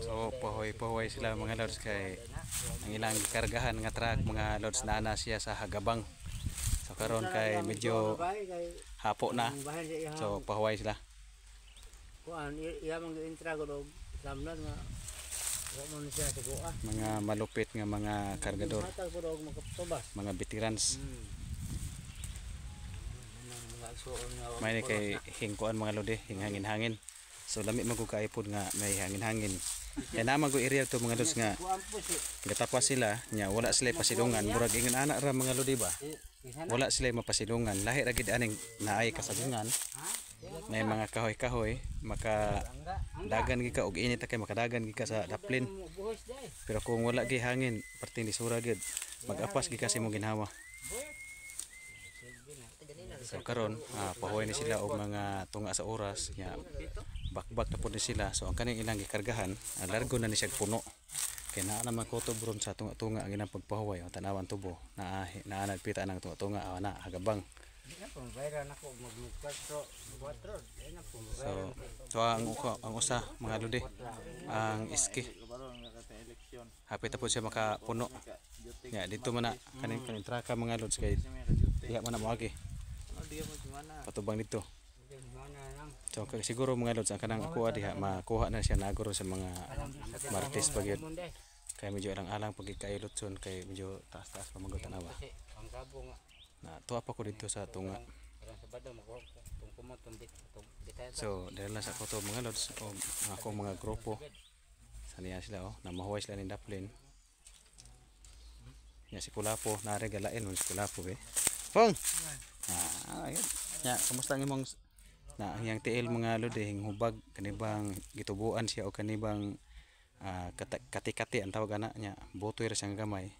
So pahoy-pahoy sila mga lods kay ang ilang kargahan nga truck mga lods na ana siya sa Hagabang. So karon kay medyo hapo na. So pahoy sila. Kuan iya mang intra go samlan nga mga malupit nga mga kargador. Mga veterans. May kay hingkuan mga lodi, hinghangin-hangin. So lami man ko kaipod nga may hangin-hangin. Kaya naman ko area to mga lods nga gatapas sila nya wala sila pasidungan murag ingon ana ra mga lodi ba. Wala sila mapasidungan. Lahi ra gid aning naay kasagungan. May mga kahoy-kahoy maka dagan gid ka og init kay makadagan gid ka sa daplin. Pero kung wala gi hangin perting di sura gid mag-apas gid kasi mong ginhawa. So karon pahuway ni sila og mga tunga sa oras nya bakbak na pud ni sila. So ang kaning ilang gikargahan largo na ni siya puno. Kay naa naman kutob ron sa tunga-tunga ang ilang pagpahuway o tanawan tubo na nagpita nang tunga-tunga ana Hagabang. So ang usa mga lodi ang iski hapit po siya makapuno ya dito man na kaning traka mga lods kay diha man na moagi patubang dito. So siguro mga lods ang kanang kuha diha makuha na siya naguro sa mga martes pagyud kay medyo alang pag kailotson kay medyo taas-taas pa magot tanawa. Na tuwa pa ko dito sa tunga. So dahil na sa koto mga lods o ako mga grupo saniya sila namahuway sila ni daplin. Ya si Kulapo naregalain mo si Kulapo Pong. Ayun. Ya kumusta ang imong na ang tiil mga lodi hubag kanibang gitubuan siya o kanibang kati-kati ang tawag ana nya butoy ra siyang gamay.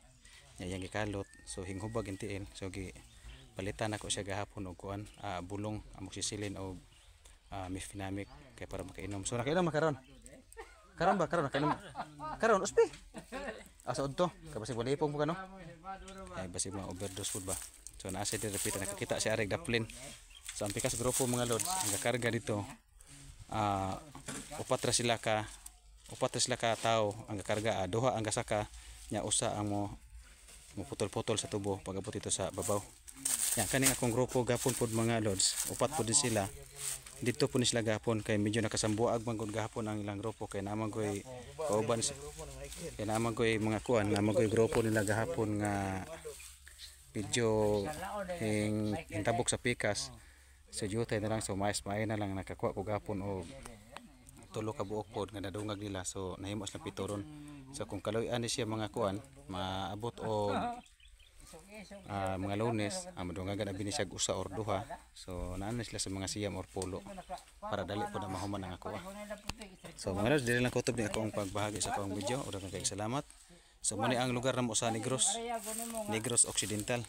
Nya yang gikalot so hinghubag ang tiil so palitan ako siya gahapon og kuan bulong amoxicillin o mifenamic kay para makainom. So nakainom makaron. Karon nakainom. Karon uspi. Asa udto kabasi walipong mo kano. Ay basi mga overdose food ba. So naa siya direpita nakakita si Arig Daplin. So ang pikas grupo mga lods ang karga dito upat ra sila ka tao ang karga duha ang gasaka nya usa ang mo putol-putol sa tubo pag-abot ito sa babaw. Yan kaning akong grupo gapon pod mga lods upat pod din sila dito po ni sila gapon kay medyo nakasambuag man gud gapon ang ilang grupo kay naman koy kauban kay naman koy mga kuan naman koy grupo nila gahapon nga medyo hintabok sa pikas so jutay na lang so mais na lang nakakuha ko gapon og tulo ka buok pod nga nadungag nila so nahimo sila pitoron. So kung kaloy-an ni siya mga kuan maabot og mga Lunes madungagan abi ni siya usa or duha so naan na sila sa mga siyam or pulo para dali po na mahuman ang ako. So mga lods dili lang kutob ni akong pagbahagi sa akong video ug daghang kayong salamat. So muni ang lugar namo sa Negros Occidental.